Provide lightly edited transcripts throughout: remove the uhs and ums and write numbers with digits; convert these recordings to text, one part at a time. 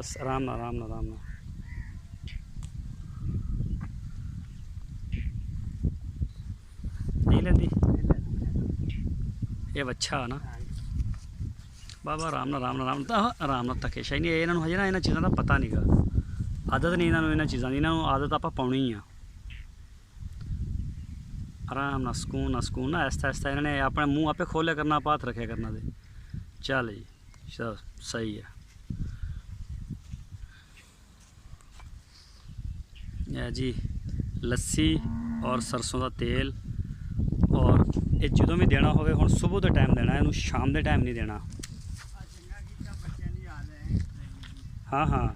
बस आराम ना आराम ना आराम ना। नहीं लेंदी ये बच्चा ना बाबा आराम ना आराम ना आराम तो आराम ना धक्केशाही नहीं इन्होंने हजे ना इन्होंने चीज़ों का पता नहीं गा आदत नहीं इन्होंने चीज़ों की इन्होंने आदत आप पाउनी ही आ आराम ना सुकून ना आहिस्ता आहिस्ता इन्होंने अपने मूँह आपे खोले करना आप हाथ रखे करना दे चल जी सब सही है जी लस्सी और सरसों का तेल और ये जो भी देना हो हुण सुबह के टाइम देना इनू शाम के टाइम नहीं देना। हाँ हाँ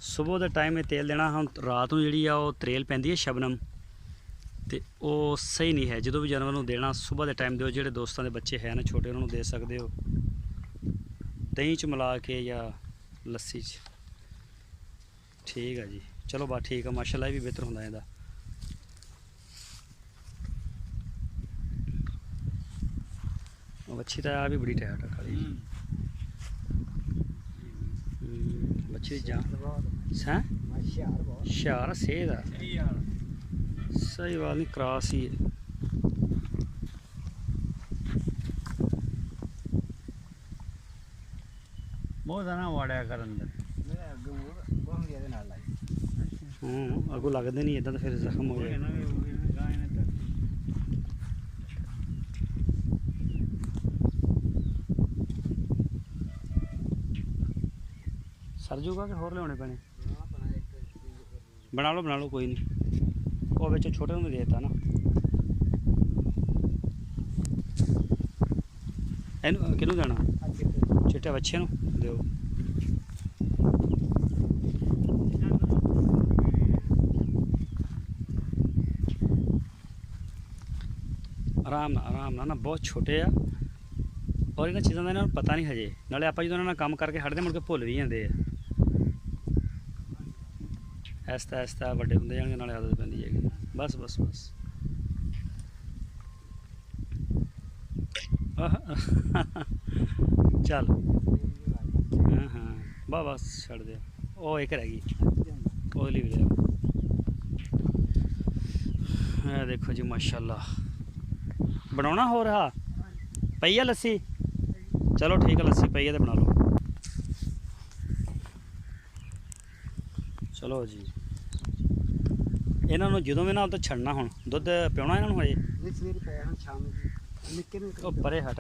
सुबह के टाइम ये तेल देना हम रात को जी त्रेल पैंदी है शबनम तो वो सही नहीं है जो भी जानवर को देना सुबह के टाइम दो जो दोस्तों के बच्चे हैं ना छोटे उन्होंने दे सकते हो दही च मिला के या लस्सी च ठीक है जी चलो बात ठीक है माशाल्लाह भी बेहतर होंगे इहदा बच्ची तो आ भी बड़ी टाइट है खाली बच्ची जान हुशियार सेहत है सही बात नहीं क्रॉस ही है बहुत ना वाड़ा कर अंदर अगू लगते नहीं इदा तो फिर जख्म हो गया सर जूगा कि होर लियाने पैने बना लो कोई नहीं वो बच्चे छोटे होंगे देता ना इन किनू देना चिट्टे बच्चे नू दो आराम ना बहुत छोटे आ और इन्होंने चीज़ों का इन्होंने पता नहीं हजे नाले आप जो इन्होंने काम करके हटते मुड़ के भुल भी जाते हैं आहिस्ता आहिस्ता बड़े होंगे जाएंगे नाले आदत पैंदी जाएगी बस बस बस चल हाँ हाँ बस छड़ दे वो एक रह गई वो ली भी देखो जी माशाल्लाह बनाना हो रहा पई है लस्सी चलो ठीक है लस्सी पई है तो बना लो चलो जी इन्हों जो भी ना तो छड़ना हूँ दुध पियोना इन्हों हजे परे हट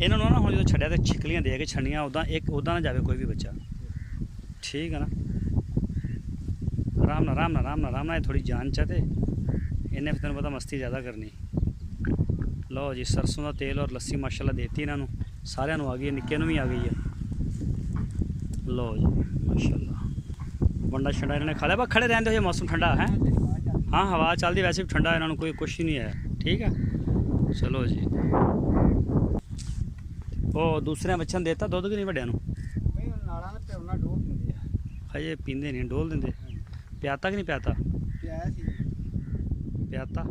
इन्हों ना हूँ जो छड़िया तो छिकलियाँ दे के छड़निया उदा एक उदा ना जाए कोई भी बच्चा ठीक है ना आराम ना थोड़ी जान चाहते इन्हें फिर तेन पता मस्ती ज़्यादा करनी लो जी सरसों का तेल और लस्सी माशाल्लाह देती इन्हों सारिया आ गई निक्के भी आ गई है लो जी माशाल्लाह बंडा शंडा इन्होंने खा लिया बस खड़े रहते हो मौसम ठंडा है हाँ हवा चलती वैसे भी ठंडा इन्होंने कोई कुछ ही नहीं है ठीक है चलो जी वो दूसरे बच्चों देता दुध कि नहीं वड्या हजे पींदे नहीं डोल देंगे प्याता कि नहीं प्याता प्याता